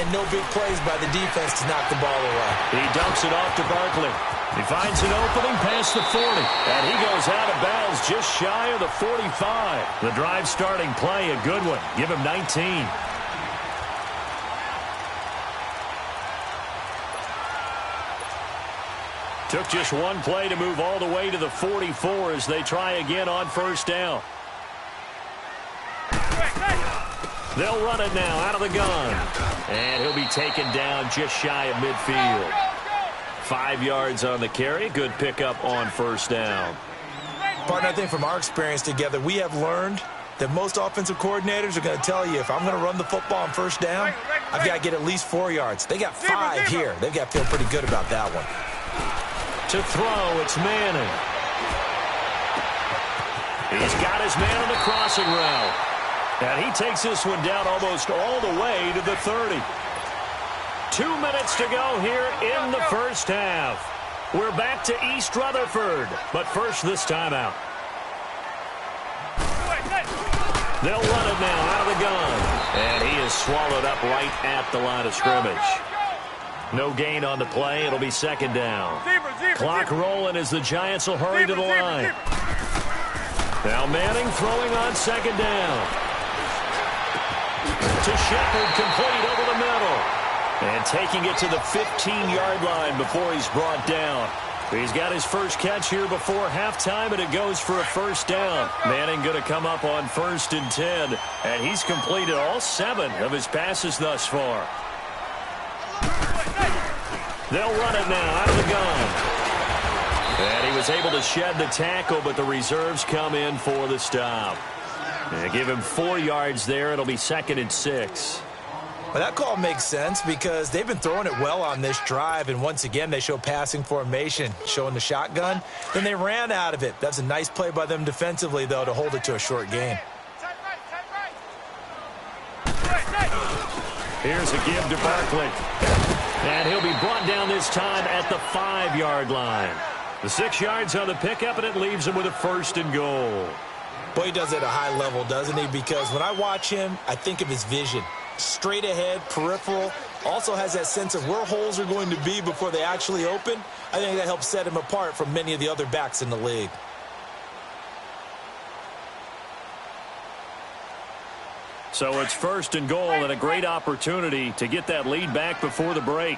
and no big plays by the defense to knock the ball away. He dumps it off to Barkley. He finds an opening past the 40, and he goes out of bounds just shy of the 45. The drive starting play, a good one. Give him 19. Took just one play to move all the way to the 44 as they try again on first down. They'll run it now out of the gun. And he'll be taken down just shy of midfield. 5 yards on the carry. Good pickup on first down. Partner, I think from our experience together, we have learned that most offensive coordinators are going to tell you, if I'm going to run the football on first down, I've got to get at least 4 yards. They got 5 here. They've got to feel pretty good about that one. To throw, it's Manning. He's got his man on the crossing route. And he takes this one down almost all the way to the 30. 2 minutes to go here in the first half. We're back to East Rutherford. But first, this timeout. They'll run it now out of the gun. And he is swallowed up right at the line of scrimmage. No gain on the play. It'll be second down. Clock rolling as the Giants will hurry to the line. Now Manning throwing on second down. To Shepard, complete over the middle. And taking it to the 15-yard line before he's brought down. He's got his first catch here before halftime, and it goes for a first down. Manning going to come up on 1st and 10, and he's completed all 7 of his passes thus far. They'll run it now out of the gun. And he was able to shed the tackle, but the reserves come in for the stop. They give him 4 yards there. It'll be 2nd and 6. Well, that call makes sense because they've been throwing it well on this drive, and once again they show passing formation, showing the shotgun. Then they ran out of it. That's a nice play by them defensively, though, to hold it to a short gain. Here's a give to Barkley. And he'll be brought down this time at the 5-yard line. The 6 yards on the pickup, and it leaves him with a 1st and goal. Boy, he does it at a high level, doesn't he? Because when I watch him, I think of his vision. Straight ahead, peripheral, also has that sense of where holes are going to be before they actually open. I think that helps set him apart from many of the other backs in the league. So it's 1st and goal and a great opportunity to get that lead back before the break.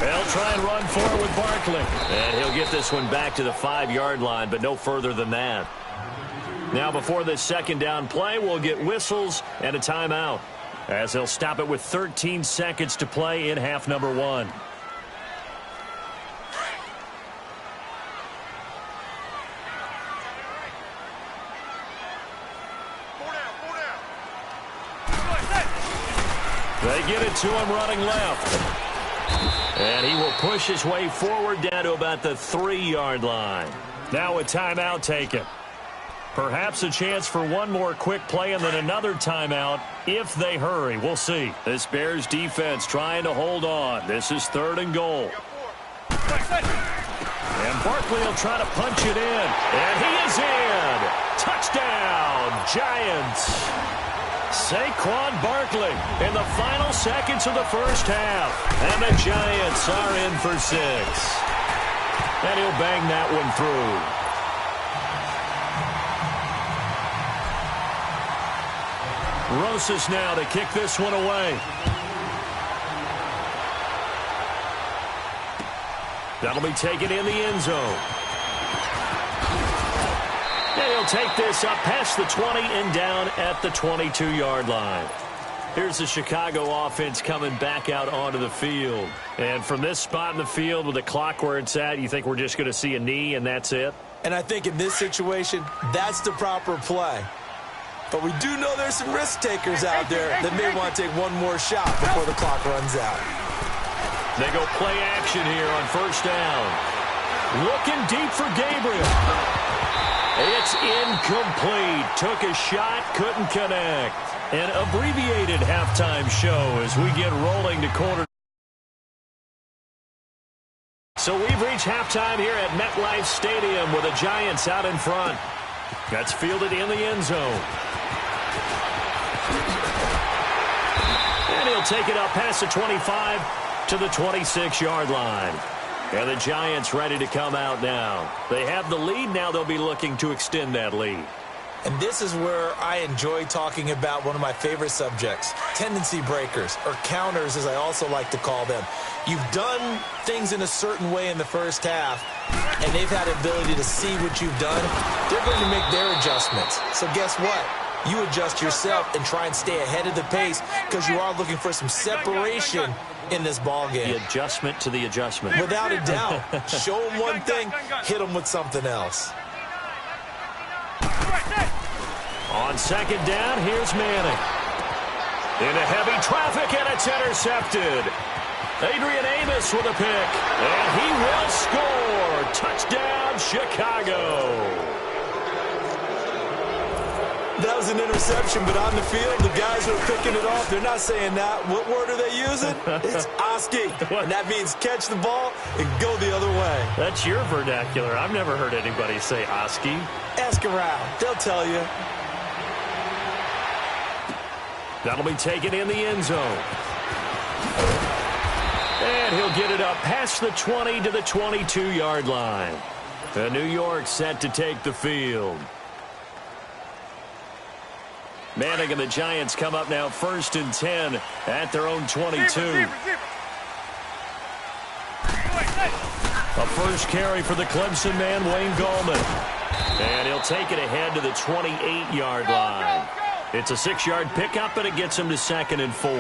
They'll try and run for it with Barkley. And he'll get this one back to the 5-yard line, but no further than that. Now before this second down play, we'll get whistles and a timeout, as they'll stop it with 13 seconds to play in half number 1. They get it to him running left. And he will push his way forward down to about the 3-yard line. Now a timeout taken. Perhaps a chance for one more quick play and then another timeout if they hurry. We'll see. This Bears defense trying to hold on. This is 3rd and goal. And Barkley will try to punch it in. And he is in. Touchdown, Giants. Saquon Barkley in the final seconds of the first half. And the Giants are in for 6. And he'll bang that one through. Rosas now to kick this one away. That'll be taken in the end zone. And he'll take this up past the 20 and down at the 22-yard line. Here's the Chicago offense coming back out onto the field. And from this spot in the field with the clock where it's at, you think we're just going to see a knee and that's it? And I think in this situation, that's the proper play. But we do know there's some risk takers out there that may want to take one more shot before the clock runs out. They go play action here on first down. Looking deep for Gabriel. It's incomplete. Took a shot, couldn't connect. An abbreviated halftime show as we get rolling to quarter. So we've reached halftime here at MetLife Stadium with the Giants out in front. That's fielded in the end zone. And he'll take it up past the 25 to the 26-yard line. And the Giants ready to come out now. They have the lead. Now they'll be looking to extend that lead. And this is where I enjoy talking about one of my favorite subjects, tendency breakers, or counters as I also like to call them. You've done things in a certain way in the first half, and they've had the ability to see what you've done. They're going to make their adjustments. So guess what? You adjust yourself and try and stay ahead of the pace because you are looking for some separation in this ball game. The adjustment to the adjustment. Without a doubt. Show them one thing, hit them with something else. On second down, here's Manning. Into heavy traffic, and it's intercepted. Adrian Amos with a pick, and he will score. Touchdown, Chicago. That was an interception, but on the field, the guys who are picking it off, they're not saying that. What word are they using? It's Oski, and that means catch the ball and go the other way. That's your vernacular. I've never heard anybody say Oski. Ask around. They'll tell you. That'll be taken in the end zone. And he'll get it up past the 20 to the 22-yard line. And New York set to take the field. Manning and the Giants come up now 1st and 10 at their own 22. A first carry for the Clemson man, Wayne Gallman. And he'll take it ahead to the 28-yard line. It's a 6-yard pickup, and it gets him to 2nd and 4.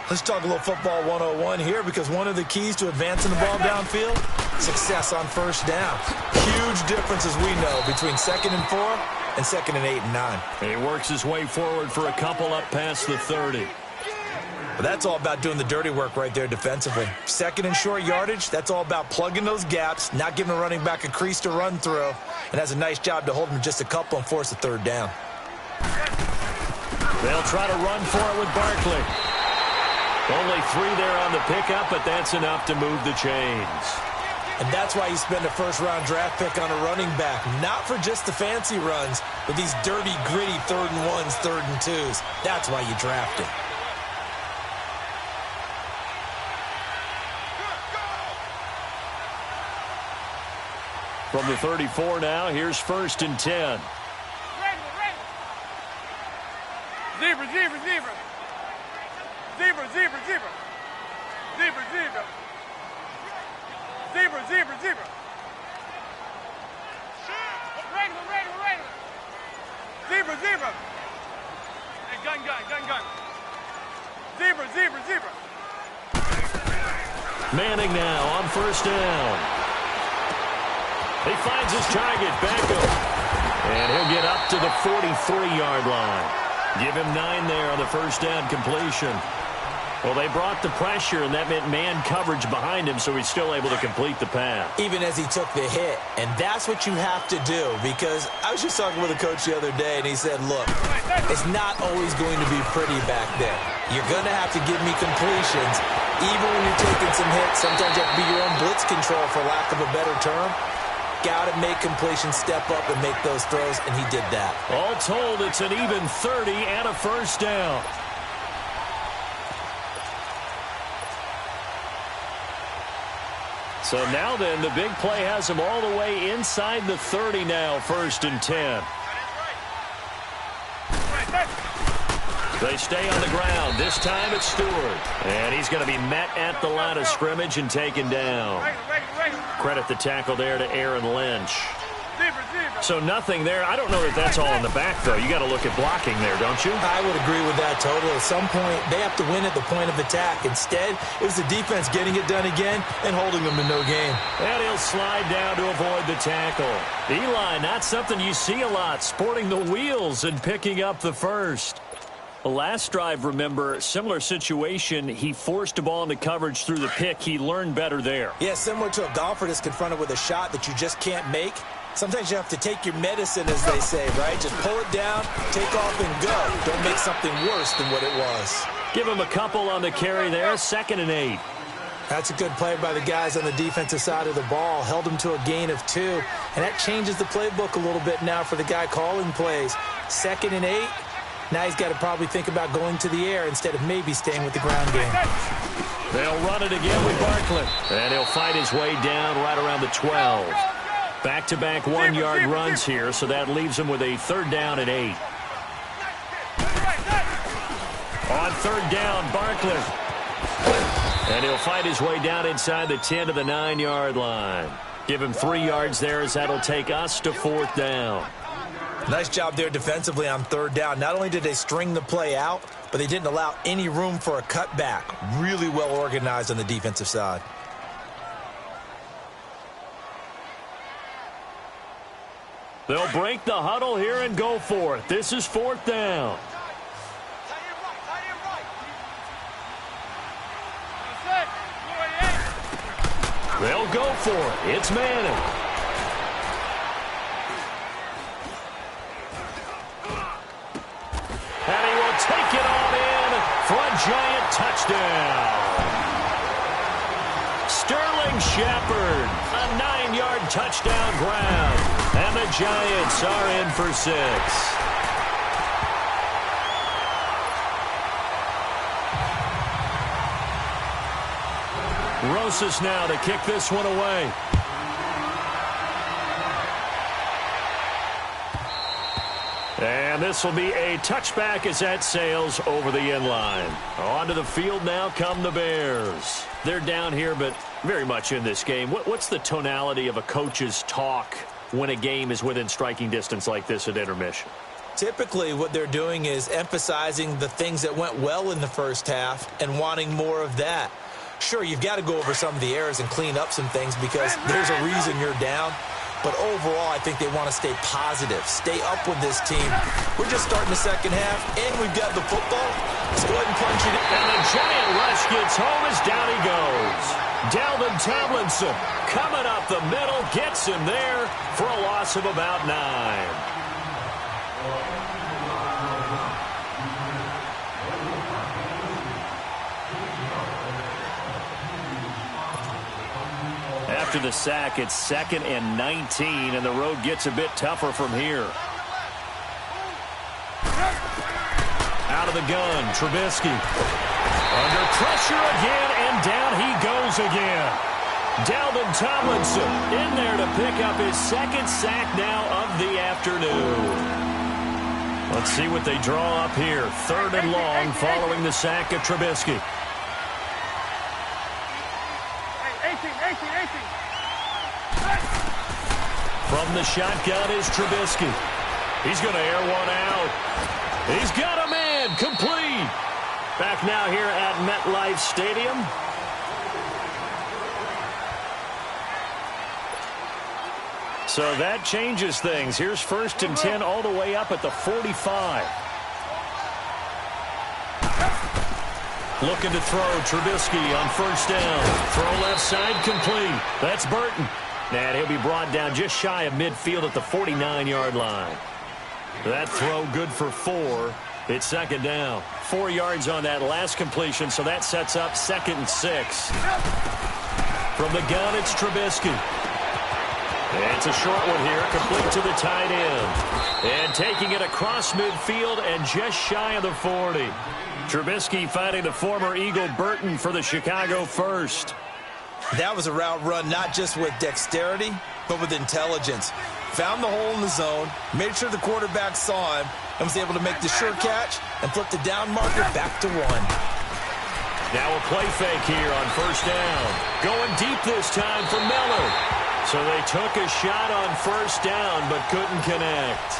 Let's talk a little football 101 here, because one of the keys to advancing the ball downfield, success on first down. Huge difference, as we know, between 2nd and 4 and 2nd and 8 and 9. And he works his way forward for a couple up past the 30. But that's all about doing the dirty work right there defensively. 2nd and short yardage, that's all about plugging those gaps, not giving a running back a crease to run through, and has a nice job to hold him just a couple and force a 3rd down. They'll try to run for it with Barkley. Only 3 there on the pickup, but that's enough to move the chains. And that's why you spend a first-round draft pick on a running back. Not for just the fancy runs, but these dirty, gritty 3rd and 1s, 3rd and 2s. That's why you draft him. From the 34 now, here's 1st and 10. Zebra, zebra, zebra. Zebra, zebra, zebra. Zebra, zebra. Zebra, zebra, zebra. Regular. Zebra, zebra. Hey, gun. Zebra, zebra, zebra. Manning now on 1st down. He finds his target, Beckham. And he'll get up to the 43-yard line. Give him 9 there on the first down completion. Well, they brought the pressure, and that meant man coverage behind him, so he's still able to complete the pass. Even as he took the hit. And that's what you have to do, because I was just talking with a coach the other day, and he said, look, it's not always going to be pretty back there. You're going to have to give me completions. Even when you're taking some hits, sometimes you have to be your own blitz control, for lack of a better term. Got to make completions, step up, and make those throws, and he did that. All told, it's an even 30 and a first down. So now then, the big play has him all the way inside the 30 now, 1st and 10. They stay on the ground. This time it's Stewart. And he's going to be met at the line of scrimmage and taken down. Credit the tackle there to Aaron Lynch. So nothing there. I don't know that that's all in the back, though. You got to look at blocking there, don't you? I would agree with that totally. At some point, they have to win at the point of attack. Instead, it was the defense getting it done again and holding them to no gain. And he'll slide down to avoid the tackle. Eli, not something you see a lot, sporting the wheels and picking up the first. Last drive, remember, similar situation. He forced a ball into coverage through the pick. He learned better there. Yeah, similar to a golfer that's confronted with a shot that you just can't make. Sometimes you have to take your medicine, as they say, right? Just pull it down, take off, and go. Don't make something worse than what it was. Give him a couple on the carry there, 2nd and 8. That's a good play by the guys on the defensive side of the ball. Held him to a gain of 2. And that changes the playbook a little bit now for the guy calling plays. 2nd and 8. Now he's got to probably think about going to the air instead of maybe staying with the ground game. They'll run it again with Barkley. And he'll fight his way down right around the 12. Back-to-back 1-yard runs here, so that leaves him with a 3rd down and 8. On 3rd down, Barkley. And he'll fight his way down inside the 10 to the 9-yard line. Give him 3 yards there as that'll take us to 4th down. Nice job there defensively on 3rd down. Not only did they string the play out, but they didn't allow any room for a cutback. Really well organized on the defensive side. They'll break the huddle here and go for it. This is 4th down. They'll go for it. It's Manning. And he will take it on in for a Giant touchdown. Sterling Shepard, a 9-yard touchdown grab. And the Giants are in for 6. Rosas now to kick this one away. And this will be a touchback as that sails over the end line. Onto the field now come the Bears. They're down here, but very much in this game. What's the tonality of a coach's talk when a game is within striking distance like this at intermission? Typically, what they're doing is emphasizing the things that went well in the first half and wanting more of that. Sure, you've got to go over some of the errors and clean up some things because there's a reason you're down. But overall, I think they want to stay positive, stay up with this team. We're just starting the second half, and we've got the football. Let's go ahead and punch it in. And the Giant rush gets home as down he goes. Dalvin Tomlinson coming up the middle, gets him there for a loss of about 9. After the sack, it's 2nd and 19, and the road gets a bit tougher from here. Out of the gun, Trubisky. Under pressure again, and down he goes again. Dalvin Tomlinson in there to pick up his 2nd sack now of the afternoon. Let's see what they draw up here. 3rd and long following the sack of Trubisky. 18. From the shotgun is Trubisky. He's going to air one out. He's got a man complete. Back now here at MetLife Stadium. So that changes things. Here's 1st and 10 all the way up at the 45. Looking to throw, Trubisky on 1st down. Throw left side complete. That's Burton. And he'll be brought down just shy of midfield at the 49-yard line. That throw good for 4. It's 2nd down. 4 yards on that last completion, so that sets up 2nd and 6. From the gun, it's Trubisky. It's a short one here, complete to the tight end. And taking it across midfield and just shy of the 40. Trubisky finding the former Eagle Burton for the Chicago first. That was a route run not just with dexterity, but with intelligence. Found the hole in the zone, made sure the quarterback saw him, and was able to make the sure catch and flip the down marker back to 1. Now a play fake here on 1st down. Going deep this time for Miller. So they took a shot on 1st down, but couldn't connect.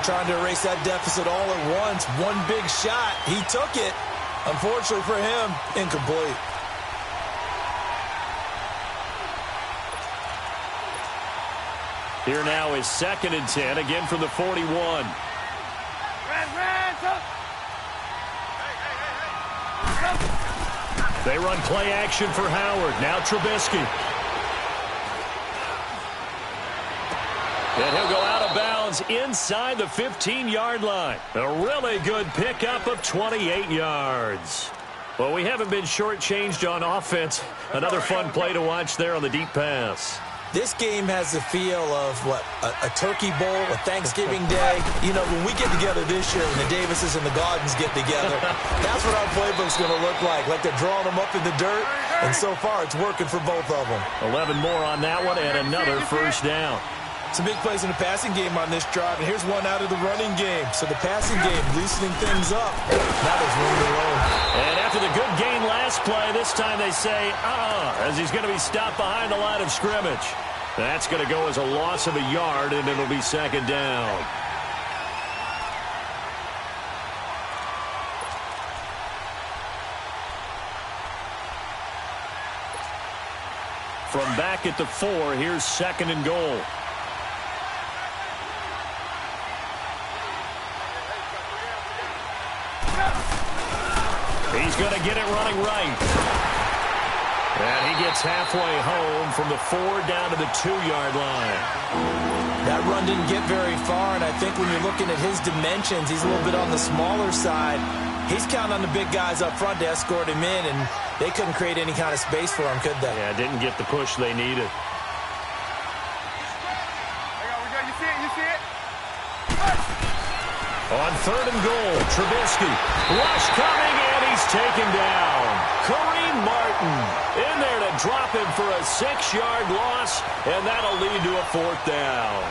Trying to erase that deficit all at once. One big shot. He took it. Unfortunately for him, incomplete. Here now is 2nd and 10, again from the 41. They run play action for Howard. Now Trubisky. And he'll go out of bounds inside the 15-yard line. A really good pickup of 28 yards. Well, we haven't been shortchanged on offense. Another fun play to watch there on the deep pass. This game has the feel of, what, a turkey bowl, a Thanksgiving day. You know, when we get together this year, when the Davises and the Gardens get together, that's what our playbook's going to look like. Like they're drawing them up in the dirt, and so far it's working for both of them. 11 more on that one, and another first down. Some big plays in the passing game on this drive, and here's one out of the running game. So the passing game loosening things up. Now there's room to roll. And after the good gain last play, this time they say, as he's going to be stopped behind the line of scrimmage. That's going to go as a loss of a yard, and it'll be second down. From back at the 4, here's second and goal. He's going to get it running right. And he gets halfway home from the 4 down to the 2-yard line. That run didn't get very far, and I think when you're looking at his dimensions, he's a little bit on the smaller side. He's counting on the big guys up front to escort him in, and they couldn't create any kind of space for him, could they? Yeah, didn't get the push they needed. You see it? You see it? On third and goal, Trubisky. Rush coming, and he's taken down. Kareem Martin in there to drop him for a 6-yard loss, and that'll lead to a 4th down.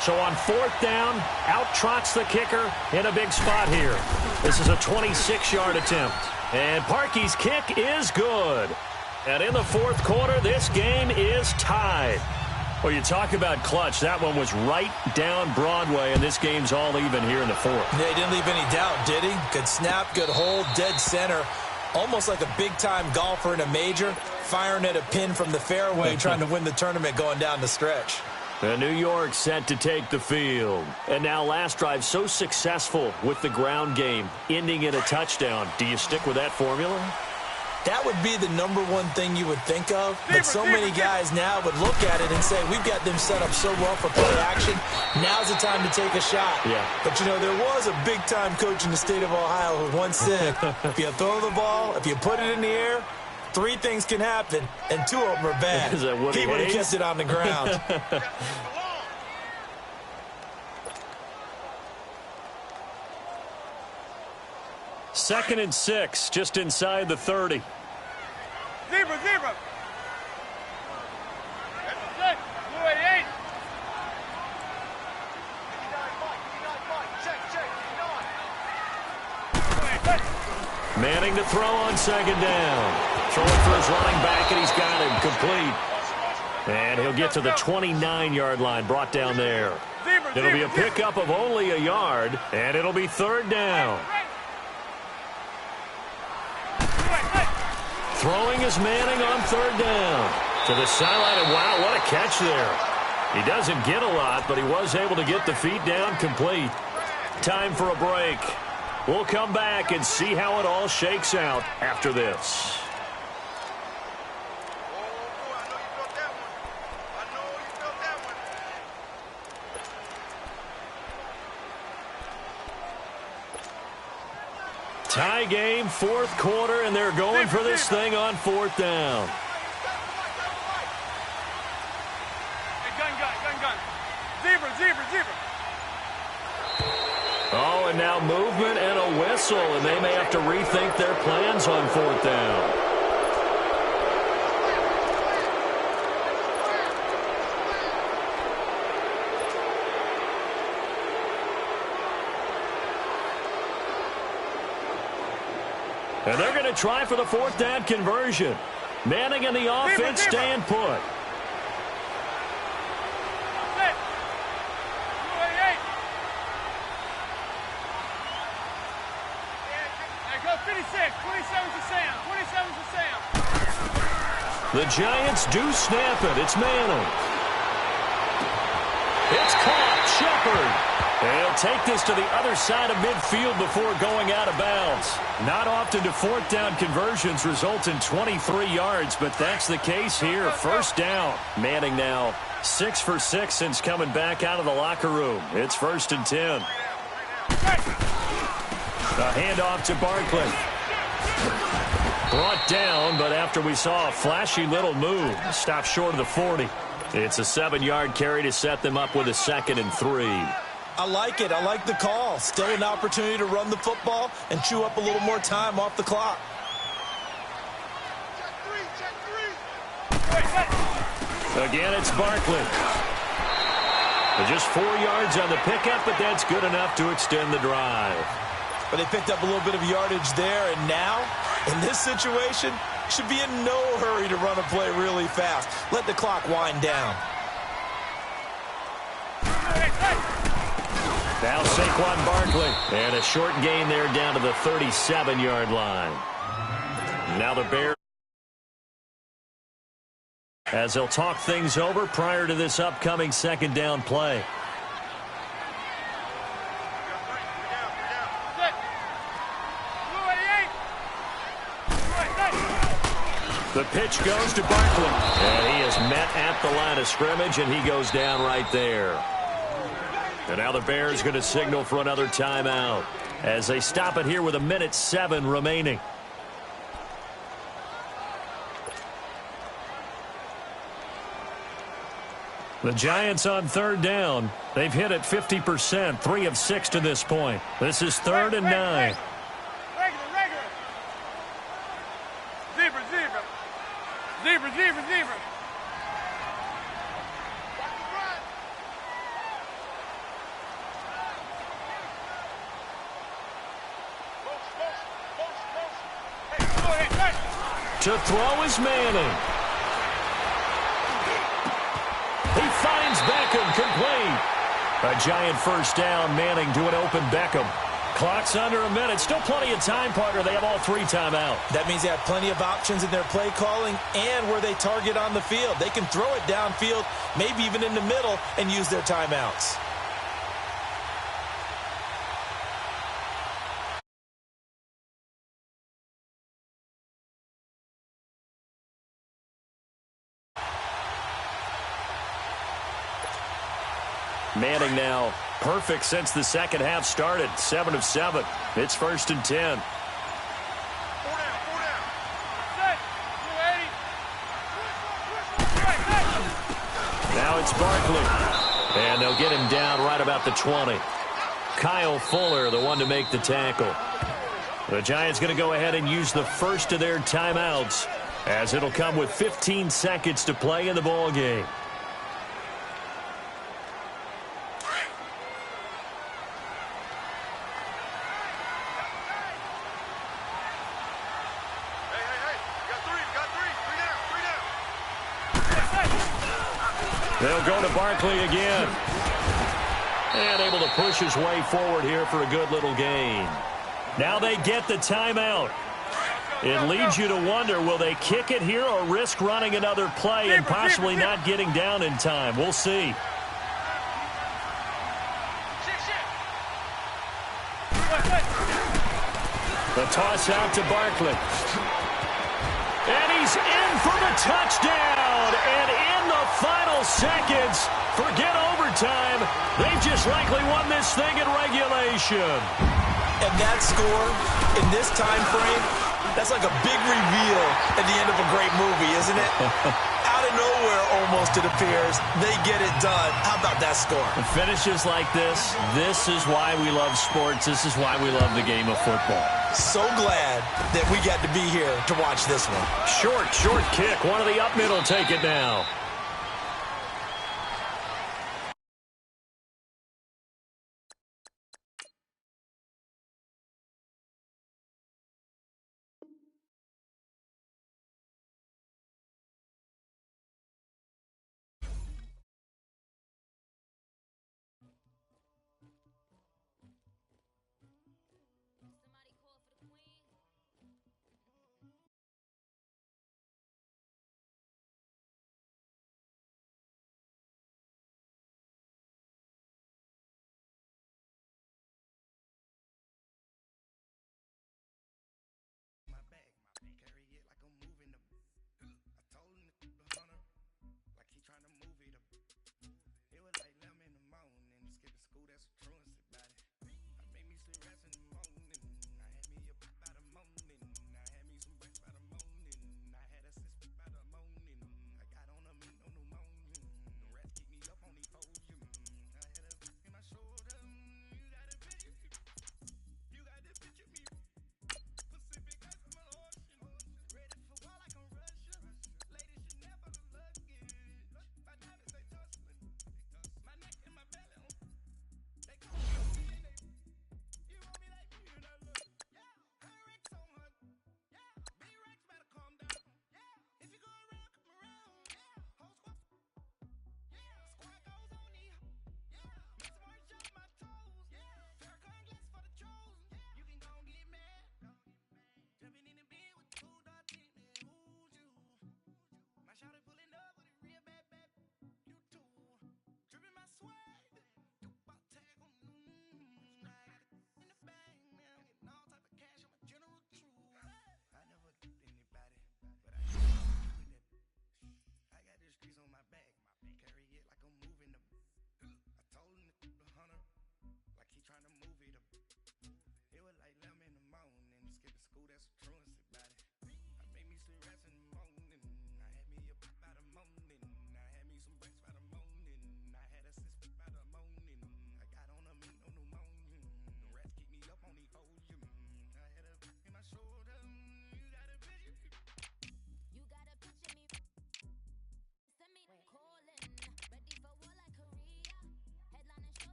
So on 4th down, out trots the kicker in a big spot here. This is a 26-yard attempt. And Parkey's kick is good. And in the 4th quarter, this game is tied. Well, you talk about clutch. That one was right down Broadway, and this game's all even here in the 4th. Yeah, he didn't leave any doubt, did he? Good snap, good hold, dead center. Almost like a big-time golfer in a major, firing at a pin from the fairway, trying to win the tournament going down the stretch. And New York set to take the field. And now last drive so successful with the ground game, ending in a touchdown. Do you stick with that formula? That would be the number one thing you would think of, but so many guys now would look at it and say, we've got them set up so well for play action, now's the time to take a shot. Yeah. But, you know, there was a big-time coach in the state of Ohio who once said, if you throw the ball, if you put it in the air, 3 things can happen, and 2 of them are bad. Is that Woody He would have Hayes? kept it on the ground. Second and 6, just inside the 30. Zebra, zebra. Blue 88. Manning to throw on second down. Throwing for his running back, and he's got him complete. And he'll get to the 29-yard line, brought down there. It'll be a pickup of only a yard, and it'll be 3rd down. Throwing is Manning on 3rd down. To the sideline, and wow, what a catch there. He doesn't get a lot, but he was able to get the feet down complete. Time for a break. We'll come back and see how it all shakes out after this. Tie game, 4th quarter, and they're going for this thing on 4th down. Hey, gun. Zebra, zebra, zebra. Oh, and now movement and a whistle, and they may have to rethink their plans on 4th down. And they're going to try for the 4th down conversion. Manning and the offense staying put. The Giants do snap it. It's Manning. It's caught. Shepard. They'll take this to the other side of midfield before going out of bounds. Not often do fourth down conversions result in 23 yards, but that's the case here. First down. Manning now 6 for 6 since coming back out of the locker room. It's 1st and 10. A handoff to Barkley. Brought down, but after we saw a flashy little move, stopped short of the 40. It's a 7-yard carry to set them up with a 2nd and 3. I like it. I like the call. Still an opportunity to run the football and chew up a little more time off the clock. Again, it's Barkley. Just 4 yards on the pickup, but that's good enough to extend the drive. But they picked up a little bit of yardage there, and now, in this situation, should be in no hurry to run a play really fast. Let the clock wind down. Now Saquon Barkley. And a short gain there down to the 37-yard line. Now the Bears, as they'll talk things over prior to this upcoming 2nd down play. The pitch goes to Barkley. And he is met at the line of scrimmage, and he goes down right there. And now the Bears going to signal for another timeout as they stop it here with 1:07 remaining. The Giants on 3rd down. They've hit it 50%, 3 of 6 to this point. This is 3rd and 9. Regular. Zebra. To throw is Manning. He finds Beckham complete. A giant first down. Manning to an open Beckham. Clock's under a minute. Still plenty of time, partner. They have all 3 timeout. That means they have plenty of options in their play calling and where they target on the field. They can throw it downfield, maybe even in the middle, and use their timeouts. Manning now perfect since the second half started. 7 of 7. It's 1st and 10. Now it's Barkley. And they'll get him down right about the 20. Kyle Fuller, the one to make the tackle. The Giants going to go ahead and use the first of their timeouts, as it'll come with 15 seconds to play in the ball game. They'll go to Barkley again. And able to push his way forward here for a good little gain. Now they get the timeout. It leads you to wonder, will they kick it here or risk running another play and possibly not getting down in time? We'll see. The toss out to Barkley. And he's in for the touchdown. And in the final seconds, forget overtime, they've just likely won this thing in regulation. And that score in this time frame, that's like a big reveal at the end of a great movie, isn't it? Out of nowhere, almost, it appears. They get it done. How about that score? And finishes like this is why we love sports. This is why we love the game of football. So glad that we got to be here to watch this one. Short kick. One of the up middle take it now.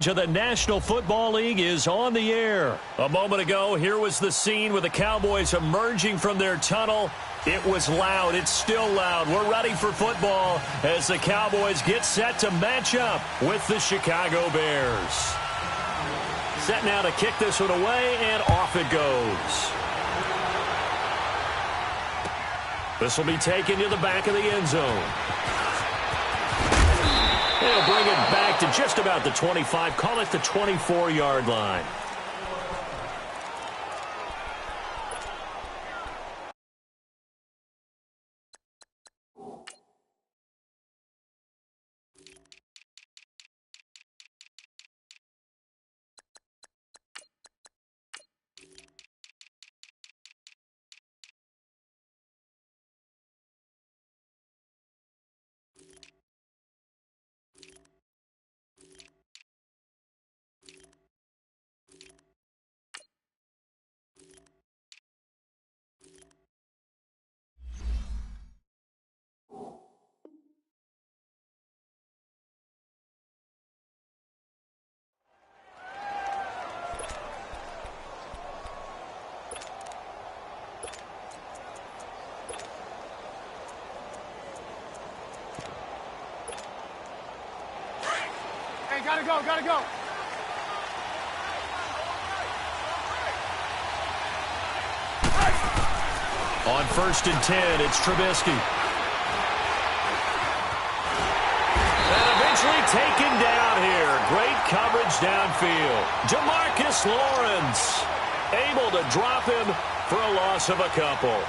of the National Football League is on the air. A moment ago, here was the scene with the Cowboys emerging from their tunnel. It was loud. It's still loud. We're ready for football as the Cowboys get set to match up with the Chicago Bears. Set now to kick this one away, and off it goes. This will be taken to the back of the end zone. They'll bring it back to just about the 25. Call it the 24-yard line. Hey, gotta go, gotta go. On 1st and 10, it's Trubisky. And eventually taken down here. Great coverage downfield. Demarcus Lawrence able to drop him for a loss of a couple.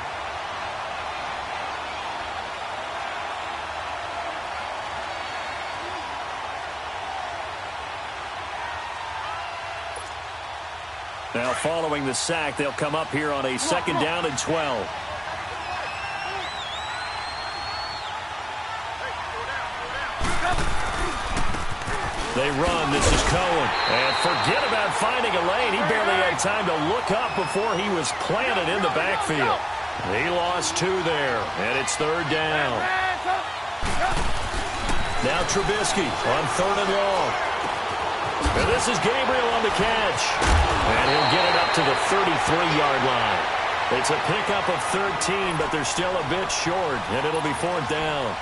Now following the sack, they'll come up here on a 2nd down and 12. They run. This is Cohen. And forget about finding a lane. He barely had time to look up before he was planted in the backfield. He lost 2 there, and it's 3rd down. Now Trubisky on 3rd and long. And this is Gabriel on the catch. And he'll get it up to the 33-yard line. It's a pickup of 13, but they're still a bit short, and it'll be 4th down.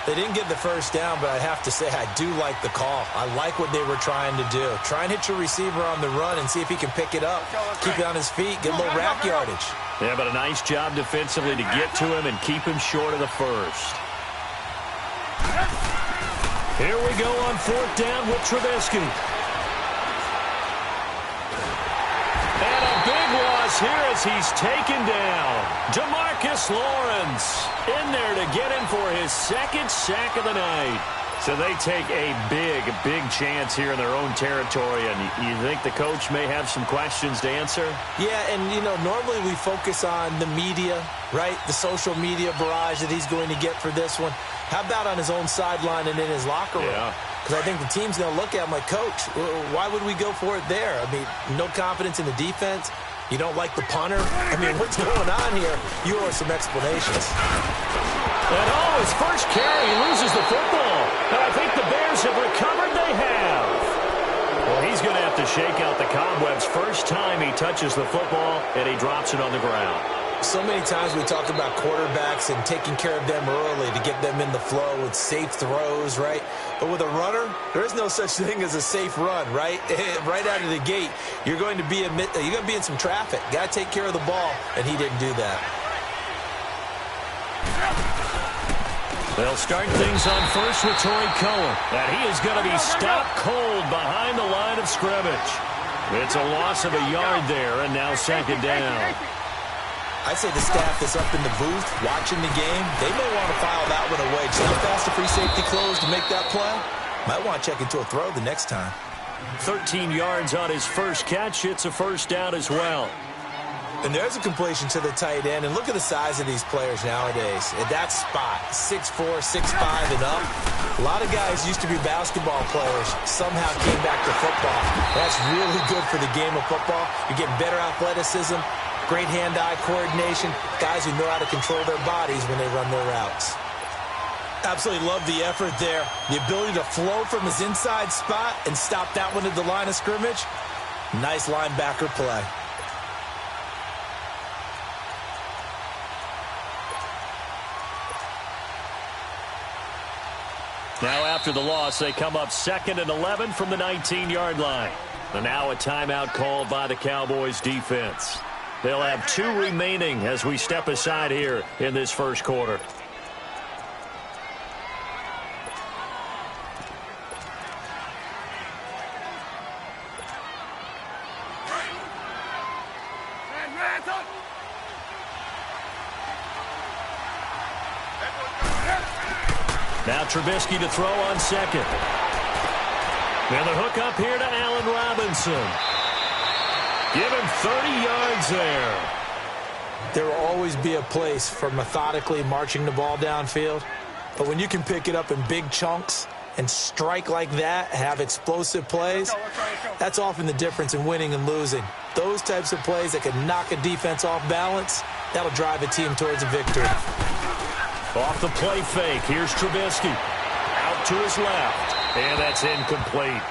They didn't get the 1st down, but I have to say I do like the call. I like what they were trying to do. Try and hit your receiver on the run and see if he can pick it up. Keep it on his feet, get a little rack yardage. Yeah, but a nice job defensively to get to him and keep him short of the 1st. Here we go on 4th down with Trubisky. And a big loss here as he's taken down. Demarcus Lawrence in there to get him for his 2nd sack of the night. So they take a big chance here in their own territory. And you think the coach may have some questions to answer? Yeah, and, you know, normally we focus on the media, right? The social media barrage that he's going to get for this one. How about on his own sideline and in his locker room? Yeah. Because I think the team's going to look at him like, Coach, why would we go for it there? I mean, no confidence in the defense. You don't like the punter? I mean, what's going on here? You owe us some explanations. And his first carry, he loses the football. And I think the Bears have recovered. They have. Well, he's going to have to shake out the cobwebs. First time he touches the football, and he drops it on the ground. So many times we talk about quarterbacks and taking care of them early to get them in the flow with safe throws, right? But with a runner, there is no such thing as a safe run, right? Right out of the gate, you're going to be in some traffic. Got to take care of the ball, and he didn't do that. They'll start things on first with Torrey Cohen. And he is going to be stopped cold behind the line of scrimmage. It's a loss of a yard there, and now 2nd down. I'd say the staff that's up in the booth watching the game, they may want to file that one away. Just how fast the free safety closed to make that play? Might want to check into a throw the next time. 13 yards on his first catch. It's a 1st down as well. And there's a completion to the tight end. And look at the size of these players nowadays. At that spot, 6'4", 6'5", and up. A lot of guys used to be basketball players, somehow came back to football. That's really good for the game of football. You're getting better athleticism, great hand-eye coordination, guys who know how to control their bodies when they run their routes. Absolutely love the effort there. The ability to flow from his inside spot and stop that one at the line of scrimmage. Nice linebacker play. Now after the loss, they come up 2nd and 11 from the 19-yard line. And now a timeout called by the Cowboys defense. They'll have 2 remaining as we step aside here in this first quarter. Now Trubisky to throw on 2nd. And the hook up here to Allen Robinson. Give him 30 yards there. There will always be a place for methodically marching the ball downfield. But when you can pick it up in big chunks and strike like that, have explosive plays, that's often the difference in winning and losing. Those types of plays that can knock a defense off balance, that'll drive a team towards a victory. Off the play fake, here's Trubisky. Out to his left, and that's incomplete.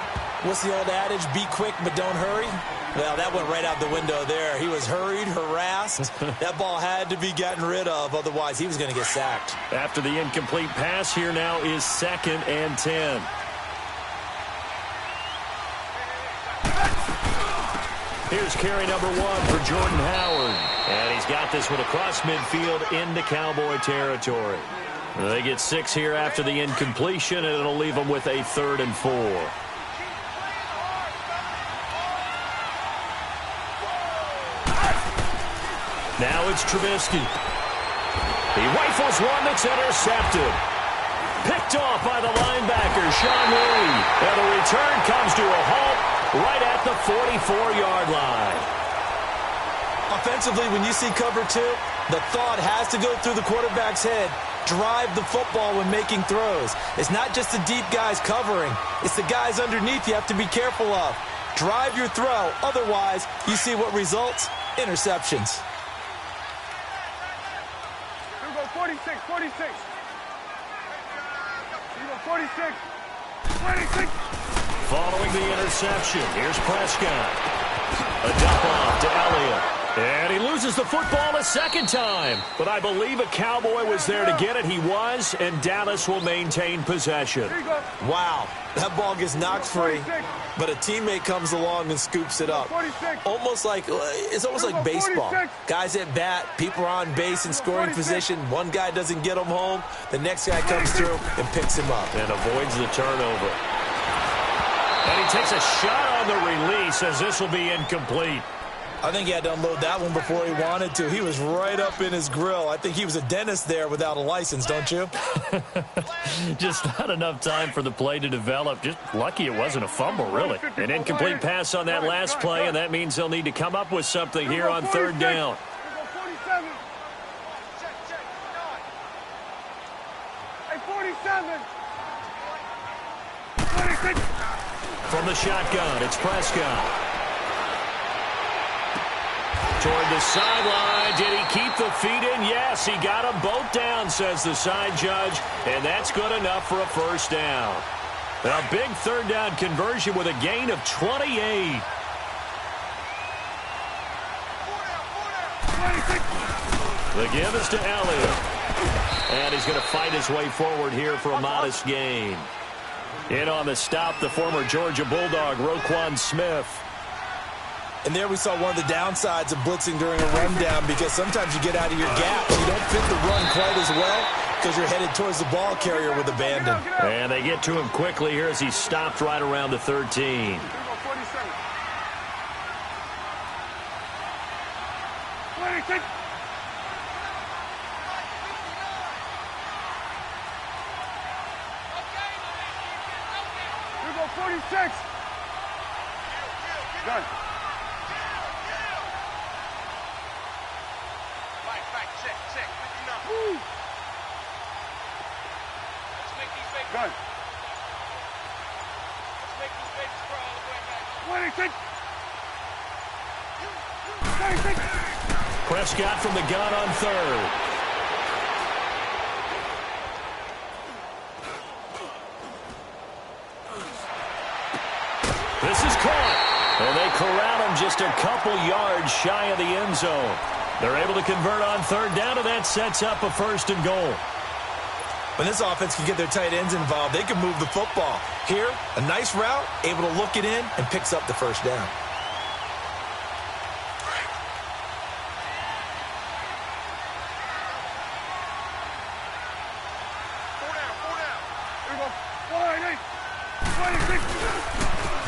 What's the old adage, be quick but don't hurry? Well, that went right out the window there. He was hurried, harassed. That ball had to be gotten rid of, otherwise he was going to get sacked. After the incomplete pass, here now is 2nd and 10. Here's carry number 1 for Jordan Howard. And he's got this one across midfield into Cowboy territory. They get 6 here after the incompletion, and it'll leave them with a 3rd and 4. Now it's Trubisky. He rifles one that's intercepted. Picked off by the linebacker, Sean Lee. And the return comes to a halt right at the 44-yard line. Offensively, when you see cover 2, the thought has to go through the quarterback's head. Drive the football when making throws. It's not just the deep guys covering. It's the guys underneath you have to be careful of. Drive your throw. Otherwise, you see what results? Interceptions. Here we go, 46, 46. Here we go, 46, 26. Following the interception, here's Prescott. A dump off to Elliott. And he loses the football a second time. But I believe a Cowboy was there to get it. He was, and Dallas will maintain possession. Wow, that ball gets knocked free, but a teammate comes along and scoops it up. It's almost like baseball. Guys at bat, people are on base in scoring position. One guy doesn't get them home. The next guy comes through and picks him up. And avoids the turnover. And he takes a shot on the release as this will be incomplete. I think he had to unload that one before he wanted to. He was right up in his grill. I think he was a dentist there without a license, don't you? Just not enough time for the play to develop. Just lucky it wasn't a fumble, really. An incomplete pass on that last play, and that means they'll need to come up with something here on 3rd down. From the shotgun, it's Prescott. Toward the sideline. Did he keep the feet in? Yes, he got them both down, says the side judge, and that's good enough for a 1st down. A big 3rd down conversion with a gain of 28. The give is to Elliott. And he's going to fight his way forward here for a modest gain. In on the stop, the former Georgia Bulldog, Roquan Smith. And there we saw one of the downsides of blitzing during a rundown, because sometimes you get out of your gaps. You don't fit the run quite as well because you're headed towards the ball carrier with abandon. And they get to him quickly here as he stopped right around the 13. Here we go, 46. Done. Done. Let's make these babies crawl all the way back. 26. 26. Prescott from the gun on 3rd. is caught. And they corral him just a couple yards shy of the end zone. They're able to convert on third down, and that sets up a 1st and goal. When this offense can get their tight ends involved, they can move the football. Here, a nice route, able to look it in, and picks up the 1st down.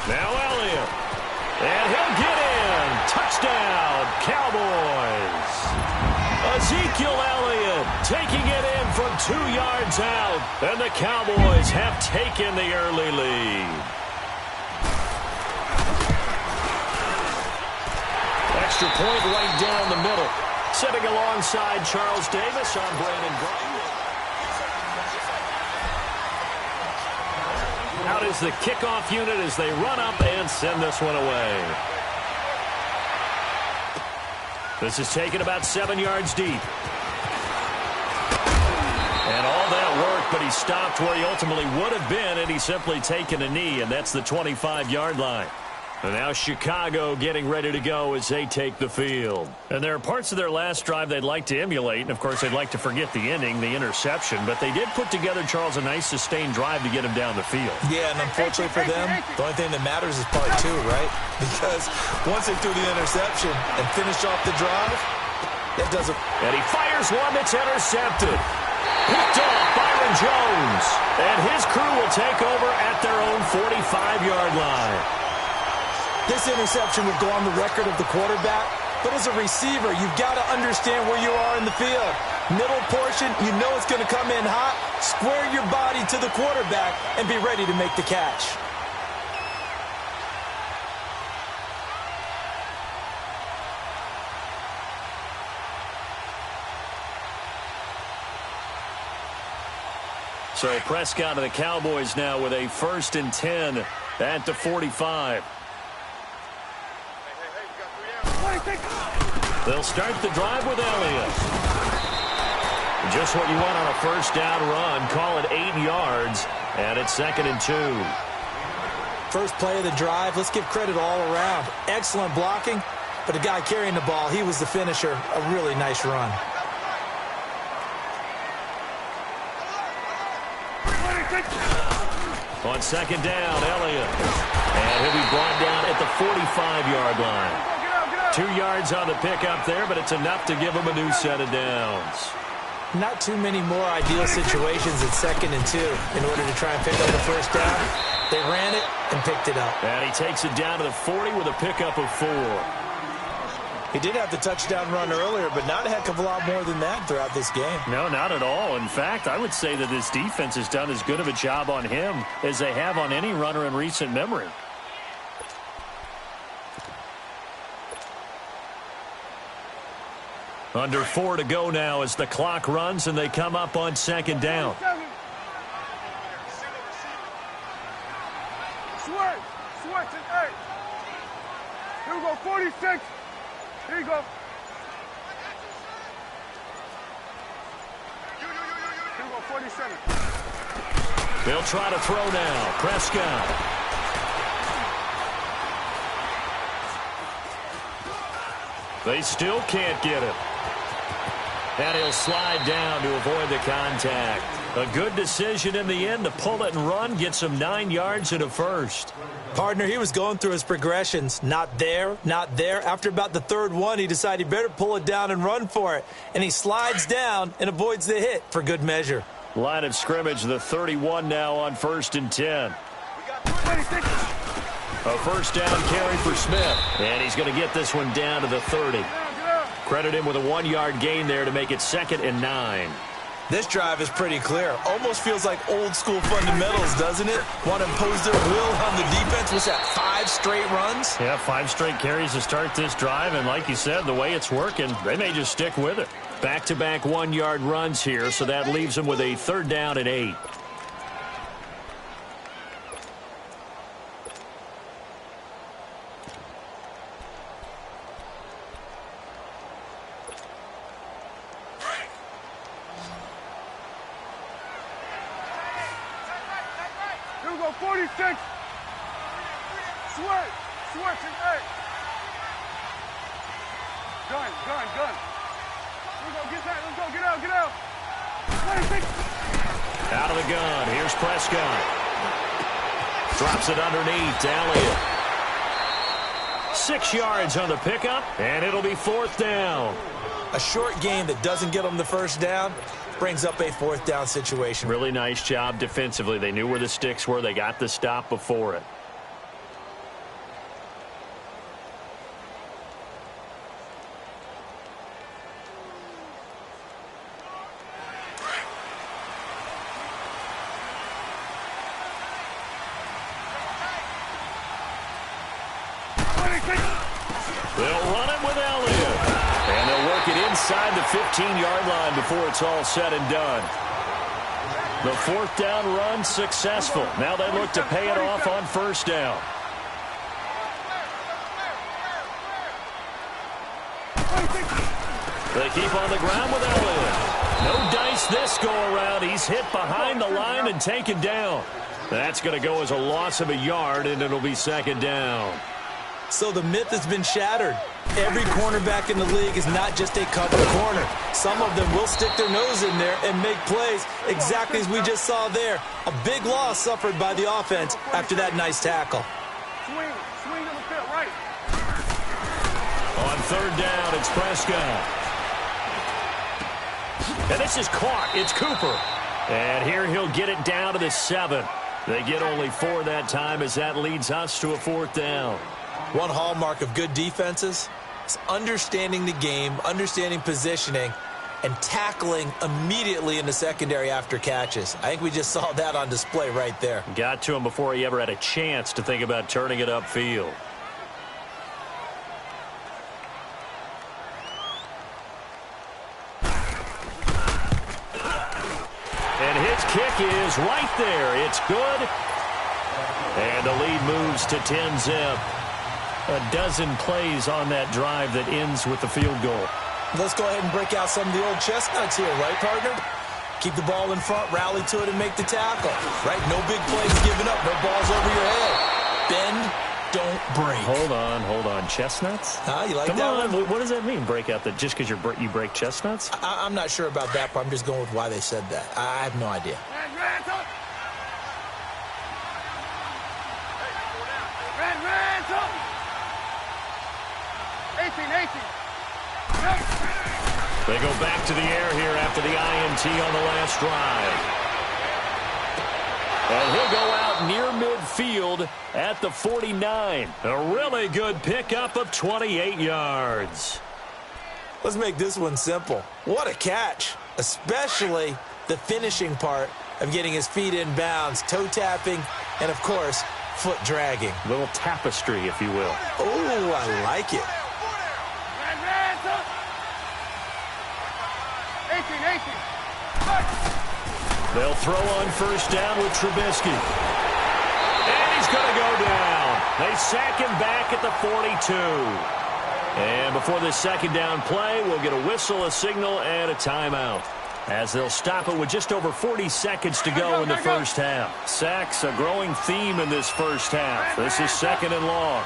Now Elliott. And he'll get in. Touchdown, Cowboys. Ezekiel Elliott taking it in from 2 yards out. And the Cowboys have taken the early lead. Extra point right down the middle. Sitting alongside Charles Davis, I'm Brandon Graham. Out is the kickoff unit as they run up and send this one away. This is taken about 7 yards deep. And all that work, but he stopped where he ultimately would have been, and he's simply taken a knee, and that's the 25-yard line. And now Chicago getting ready to go as they take the field. And there are parts of their last drive they'd like to emulate. And, of course, they'd like to forget the ending, the interception. But they did put together, Charles, a nice sustained drive to get him down the field. Yeah, and unfortunately for them, the only thing that matters is part 2, right? Because once they threw the interception and finished off the drive, that doesn't... And he fires one that's intercepted. Picked off Byron Jones. And his crew will take over at their own 45-yard line. This interception would go on the record of the quarterback, but as a receiver, you've got to understand where you are in the field. Middle portion, you know it's going to come in hot. Square your body to the quarterback and be ready to make the catch. So Prescott and the Cowboys now with a 1st and 10 at the 45. They'll start the drive with Elliott. Just what you want on a 1st down run. Call it 8 yards, and it's 2nd and 2. First play of the drive, let's give credit all around. Excellent blocking, but the guy carrying the ball, he was the finisher. A really nice run. On 2nd down, Elliott. And he'll be brought down at the 45-yard line. 2 yards on the pickup there, but it's enough to give him a new set of downs. Not too many more ideal situations at 2nd and 2 in order to try and pick up the 1st down. They ran it and picked it up. And he takes it down to the 40 with a pickup of 4. He did have the touchdown run earlier, but not a heck of a lot more than that throughout this game. No, not at all. In fact, I would say that this defense has done as good of a job on him as they have on any runner in recent memory. Under 4 to go now as the clock runs and they come up on 2nd down. Switch and 8. Here we go, 46. Here you go. Here we go, 47. They'll try to throw now. Prescott. They still can't get it. And he'll slide down to avoid the contact. A good decision in the end to pull it and run, get some 9 yards and a 1st. Partner, he was going through his progressions. Not there, not there. After about the 3rd one, he decided he better pull it down and run for it. And he slides down and avoids the hit for good measure. Line of scrimmage, the 31 now on 1st and 10. A 1st down carry for Smith. And he's going to get this one down to the 30. Credit him with a 1-yard gain there to make it 2nd and 9. This drive is pretty clear. Almost feels like old school fundamentals, doesn't it? Want to impose their will on the defense. Was that 5 straight runs? Yeah, 5 straight carries to start this drive. And like you said, the way it's working, they may just stick with it. Back-to-back 1-yard runs here, so that leaves them with a 3rd down and 8. Switch. Switch and 8. Gun. Let's go, get that. Let's go, get out. 26. Out of the gun. Here's Prescott. Drops it underneath to Elliott. 6 yards on the pickup, and it'll be 4th down. A short game that doesn't get them the first down brings up a 4th down situation. Really nice job defensively. They knew where the sticks were. They got the stop before it. They'll run it with Elliott. And they'll work it inside the 15-yard line before it's all said and done. The 4th down run successful. Now they look to pay it off on 1st down. They keep on the ground with Elliott. No dice this go-around. He's hit behind the line and taken down. That's going to go as a loss of a yard, and it'll be 2nd down. So the myth has been shattered. Every cornerback in the league is not just a cover corner. Some of them will stick their nose in there and make plays exactly as we just saw there. A big loss suffered by the offense after that nice tackle. Swing on the field, right. On 3rd down, it's Prescott. And this is caught. It's Cooper. And here he'll get it down to the 7. They get only 4 that time as that leads us to a 4th down. One hallmark of good defenses is understanding the game, understanding positioning, and tackling immediately in the secondary after catches. I think we just saw that on display right there. Got to him before he ever had a chance to think about turning it upfield. And his kick is right there. It's good. And the lead moves to 10-zip. A dozen plays on that drive that ends with the field goal. Let's go ahead and break out some of the old chestnuts here, right, partner? Keep the ball in front, rally to it, and make the tackle. Right? No big plays given up, no balls over your head. Bend, don't break. Hold on. Chestnuts? You like Come that on. one? What does that mean, break out that just because you break chestnuts? I'm not sure about that, but I'm just going with why they said that. I have no idea. Ransom! 18. They go back to the air here after the INT on the last drive. And he'll go out near midfield at the 49. A really good pickup of 28 yards. Let's make this one simple. What a catch, especially the finishing part of getting his feet in bounds, toe tapping, and, of course, foot dragging. A little tapestry, if you will. Oh, I like it. 18. They'll throw on 1st down with Trubisky. And he's going to go down. They sack him back at the 42. And before this 2nd down play, we'll get a whistle, a signal, and a timeout, as they'll stop it with just over 40 seconds to go in the 1st half. Sacks, a growing theme in this 1st half. This is 2nd and long.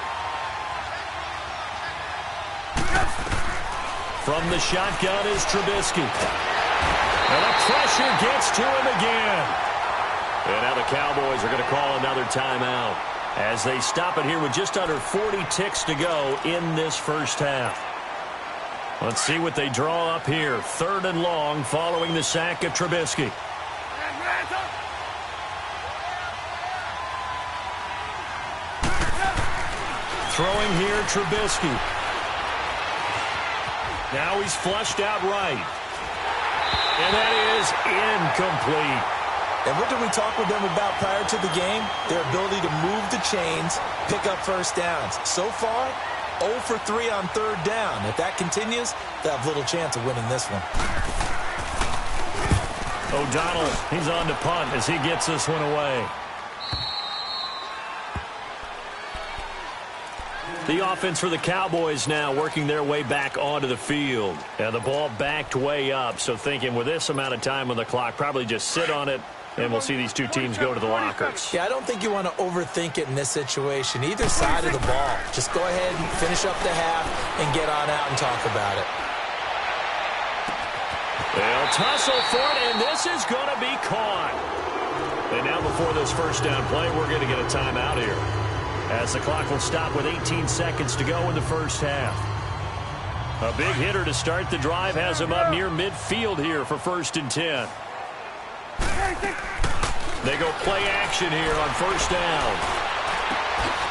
From the shotgun is Trubisky. And the pressure gets to him again. And now the Cowboys are going to call another timeout as they stop it here with just under 40 ticks to go in this 1st half. Let's see what they draw up here. 3rd and long following the sack of Trubisky. Throwing here, Trubisky. Now he's flushed out right. And that is incomplete. And what did we talk with them about prior to the game? Their ability to move the chains, pick up 1st downs. So far, 0 for 3 on 3rd down. If that continues, they'll have little chance of winning this one. O'Donnell, he's on to punt as he gets this one away. The offense for the Cowboys now working their way back onto the field. And the ball backed way up, so thinking with this amount of time on the clock, probably just sit on it And we'll see these two teams go to the lockers. Yeah, I don't think you want to overthink it in this situation. Either side of the ball. Just go ahead and finish up the half and get on out and talk about it. They'll tussle for it, and this is going to be caught. And now before this first down play, we're going to get a timeout here, as the clock will stop with 18 seconds to go in the first half. A big hitter to start the drive has him up near midfield here for 1st and 10. They go play action here on first down.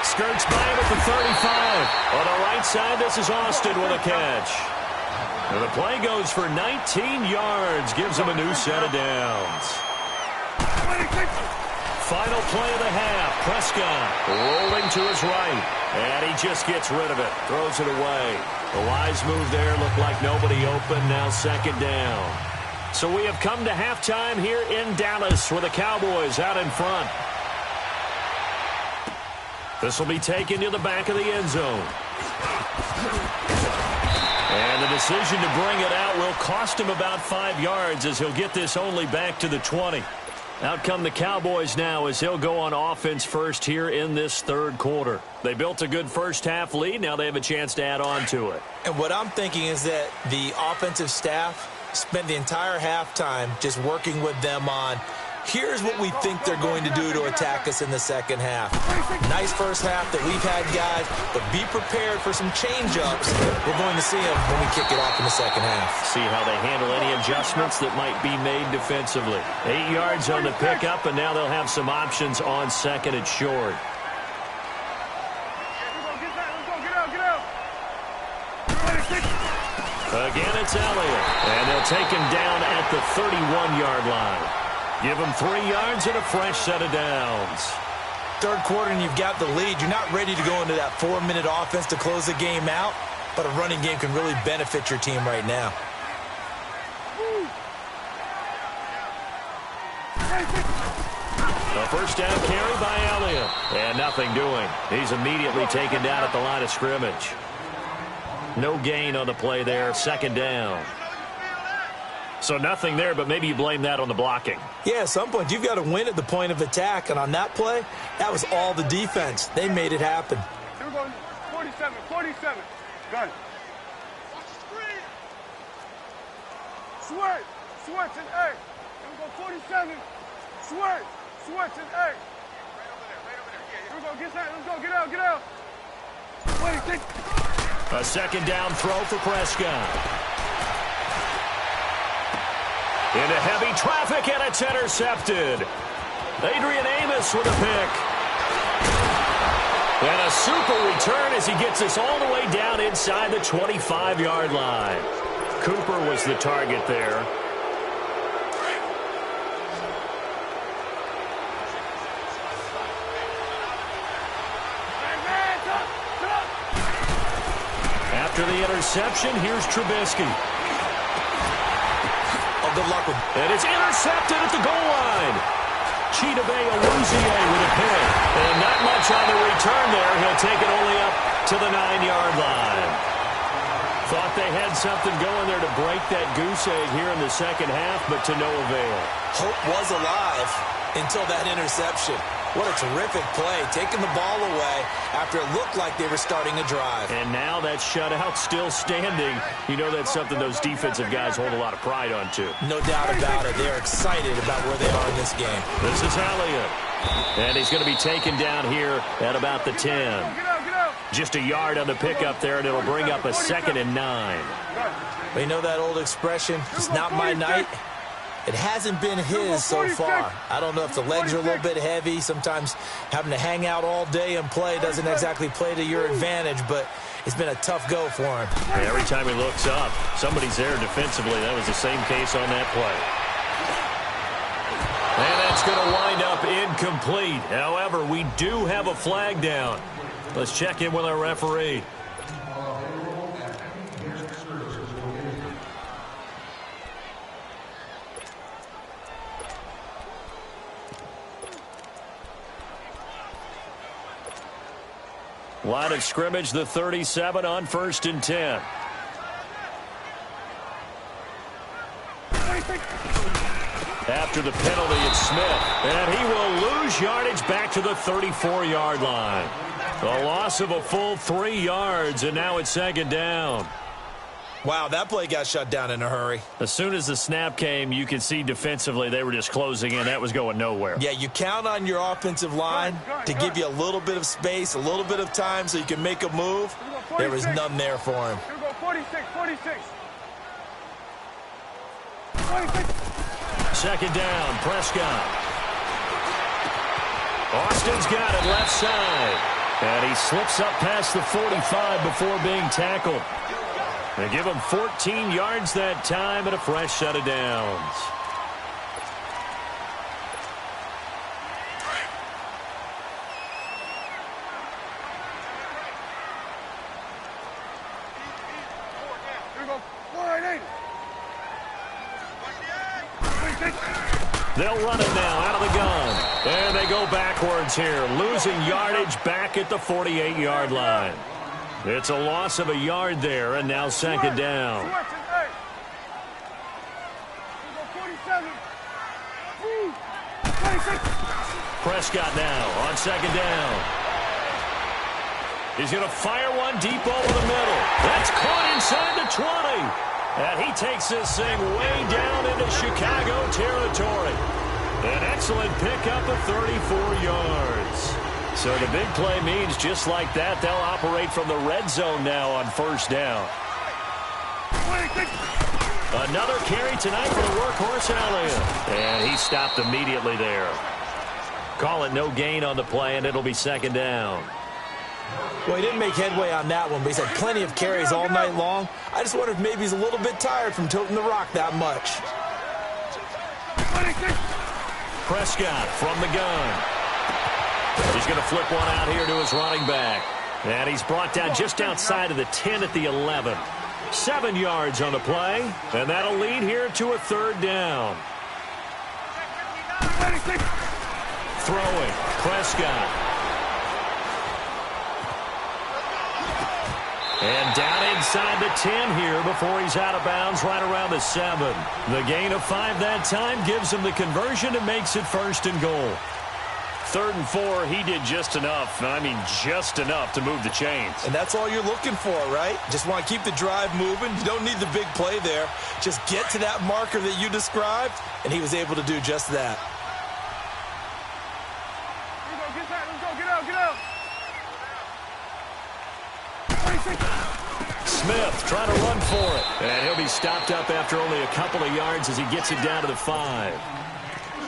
Skirts by him at the 35. On the right side, this is Austin with a catch. And the play goes for 19 yards, gives him a new set of downs. Final play of the half. Prescott rolling to his right. And he just gets rid of it. Throws it away. The wise move there. Looked like nobody open. Now 2nd down. So we have come to halftime here in Dallas with the Cowboys out in front. This will be taken to the back of the end zone. And the decision to bring it out will cost him about 5 yards, as he'll get this only back to the 20. Out come the Cowboys now, as he'll go on offense first here in this 3rd quarter. They built a good first half lead. Now they have a chance to add on to it. And what I'm thinking is that the offensive staff spent the entire halftime just working with them on, here's what we think they're going to do to attack us in the second half. Nice first half that we've had, guys, but be prepared for some change-ups. We're going to see them when we kick it off in the second half. See how they handle any adjustments that might be made defensively. 8 yards on the pickup, and now they'll have some options on 2nd and short. Again, it's Elliott, and they'll take him down at the 31-yard line. Give him 3 yards and a fresh set of downs. 3rd quarter and you've got the lead. You're not ready to go into that 4-minute offense to close the game out, but a running game can really benefit your team right now. A first down carry by Elliott, and nothing doing. He's immediately taken down at the line of scrimmage. No gain on the play there. 2nd down. So nothing there, but maybe you blame that on the blocking. Yeah, at some point, you've got to win at the point of attack. And on that play, that was all the defense. They made it happen. We're going 47. Gun. Switch and A. We're going 47. Switch and A. We're going to get that. Let's go. Get out. 26. A 2nd down throw for Prescott. Into heavy traffic, and it's intercepted. Adrian Amos with a pick. And a super return as he gets us all the way down inside the 25-yard line. Cooper was the target there. After the interception, here's Trubisky. Good luck with it. And it's intercepted at the goal line. Chidobe Awuzie with a pick. And not much on the return there. He'll take it only up to the 9-yard line. Thought they had something going there to break that goose egg here in the second half, but to no avail. Hope was alive until that interception. What a terrific play, taking the ball away after it looked like they were starting a drive. And now that shutout still standing. You know that's something those defensive guys hold a lot of pride on, too. No doubt about it. They're excited about where they are in this game. This is Elliott. And he's going to be taken down here at about the 10. Get out. Just a yard on the pickup there, and it'll bring up a 2nd and 9. But you know that old expression, it's not my night. It hasn't been his so far. I don't know if the legs are a little bit heavy. Sometimes having to hang out all day and play doesn't exactly play to your advantage, but it's been a tough go for him. Yeah, every time he looks up, somebody's there defensively. That was the same case on that play. And that's going to wind up incomplete. However, we do have a flag down. Let's check in with our referee. Line of scrimmage, the 37 on 1st and 10. After the penalty, it's Smith. And he will lose yardage back to the 34-yard line. A loss of a full 3 yards, and now it's second down. Wow, that play got shut down in a hurry. As soon as the snap came, you could see defensively they were just closing in. That was going nowhere. Yeah, you count on your offensive line to give you a little bit of space, a little bit of time so you can make a move. There was none there for him. Here we go, 46, 46. 46. Second down, Prescott. Austin's got it left side. And he slips up past the 45 before being tackled. They give him 14 yards that time and a fresh set of downs. Here we go, 480. They'll run it now out of the gun. And they go backwards here, losing yardage back at the 48-yard line. It's a loss of a yard there, and now second down. Prescott now on second down. He's going to fire one deep over the middle. That's caught inside the 20. And he takes this thing way down into Chicago territory. An excellent pickup of 34 yards. So the big play means just like that, they'll operate from the red zone now on first down. Another carry tonight for the workhorse Elliott. And he stopped immediately there. Call it no gain on the play, and it'll be second down. Well, he didn't make headway on that one, but he's had plenty of carries all night long. I just wonder if maybe he's a little bit tired from toting the rock that much. Prescott from the gun. He's going to flip one out here to his running back. And he's brought down just outside of the 10 at the 11. 7 yards on the play. And that'll lead here to a third down. Throwing. Prescott. And down inside the 10 here before he's out of bounds right around the 7. The gain of 5 that time gives him the conversion and makes it first and goal. 3rd and 4, he did just enough. I mean, just enough to move the chains. And that's all you're looking for, right? Just want to keep the drive moving. You don't need the big play there. Just get to that marker that you described, and he was able to do just that. Here we go, get that. Let's go, get out, get out. Smith trying to run for it. And he'll be stopped up after only a couple of yards as he gets it down to the 5.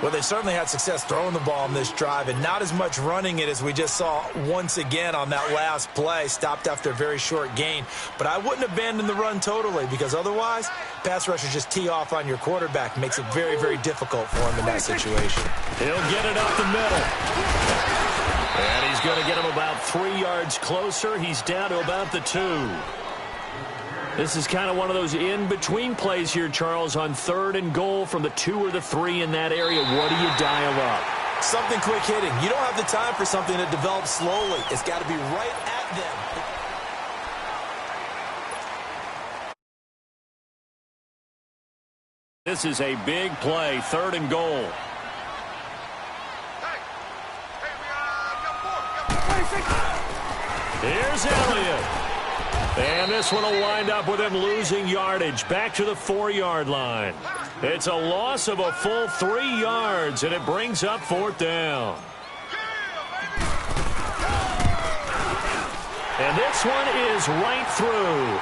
Well, they certainly had success throwing the ball on this drive and not as much running it as we just saw once again on that last play. Stopped after a very short gain. But I wouldn't abandon the run totally because otherwise, pass rushers just tee off on your quarterback. Makes it very, very difficult for him in that situation. He'll get it up the middle. And he's going to get him about 3 yards closer. He's down to about the 2. This is kind of one of those in-between plays here, Charles, on 3rd and goal from the 2 or the 3 in that area. What do you dial up? Something quick hitting. You don't have the time for something that develops slowly. It's got to be right at them. This is a big play, 3rd and goal. Here's Elliott. And this one will wind up with him losing yardage back to the 4-yard line. It's a loss of a full 3 yards, and it brings up 4th down. And this one is right through.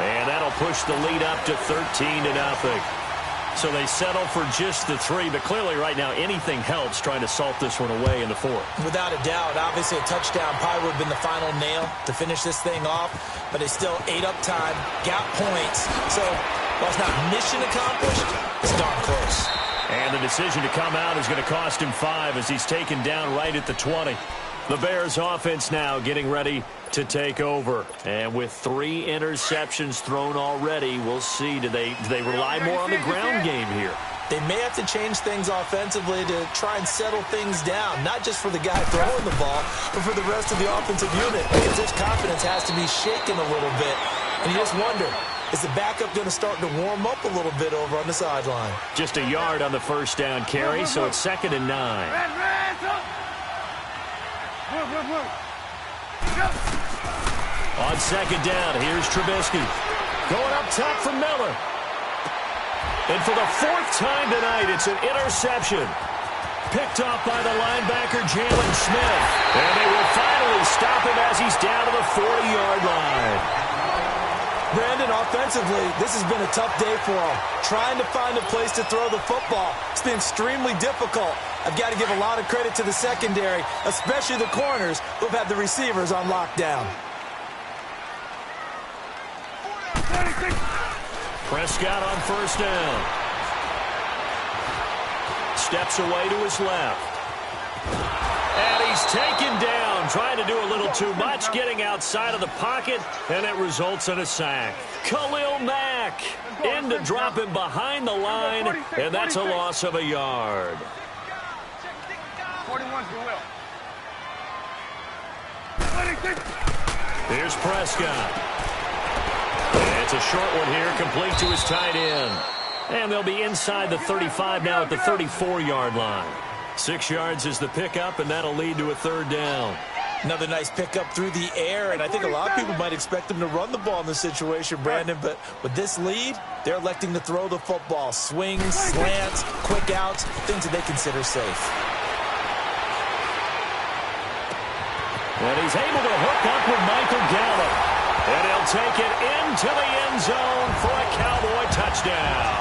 And that'll push the lead up to 13-0. So they settle for just the 3, but clearly right now anything helps trying to salt this one away in the 4th. Without a doubt, obviously a touchdown probably would have been the final nail to finish this thing off, but they still ate up time, got points. So while it's not mission accomplished, it's darn close. And the decision to come out is going to cost him 5 as he's taken down right at the 20. The Bears offense now getting ready to take over. And with 3 interceptions thrown already, we'll see. Do they rely more on the ground game here? They may have to change things offensively to try and settle things down, not just for the guy throwing the ball, but for the rest of the offensive unit, because his confidence has to be shaken a little bit. And you just wonder, Is the backup going to start to warm up a little bit over on the sideline? Just a yard on the first down carry, so it's 2nd and 9. On 2nd down, here's Trubisky. Going up top for Miller. And for the 4th time tonight, it's an interception. Picked off by the linebacker, Jalen Smith. And they will finally stop him as he's down to the 40-yard line. Brandon, offensively, this has been a tough day for him. Trying to find a place to throw the football. It's been extremely difficult. I've got to give a lot of credit to the secondary, especially the corners who have had the receivers on lockdown. Prescott on first down. Steps away to his left. And he's taken down, trying to do a little too much, getting outside of the pocket, and it results in a sack. Khalil Mack in to drop him behind the line, and that's a loss of a yard. 41's the will. Here's Prescott. And it's a short one here, complete to his tight end. And they'll be inside the 35 now at the 34-yard line. 6 yards is the pickup, and that'll lead to a 3rd down. Another nice pickup through the air, and I think a lot of people might expect them to run the ball in this situation, Brandon, but with this lead, they're electing to throw the football. Swings, slants, quick outs, things that they consider safe. And he's able to hook up with Michael Gallup. And he'll take it into the end zone for a Cowboy touchdown.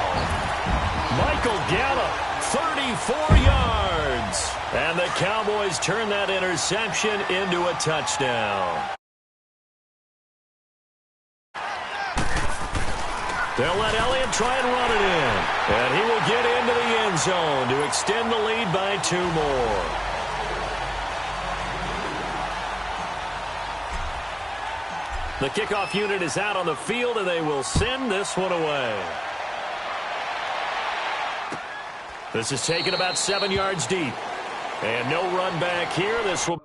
Michael Gallup, 34 yards. And the Cowboys turn that interception into a touchdown. They'll let Elliott try and run it in. And he will get into the end zone to extend the lead by 2 more. The kickoff unit is out on the field, and they will send this one away. This is taken about 7 yards deep. And no run back here. This will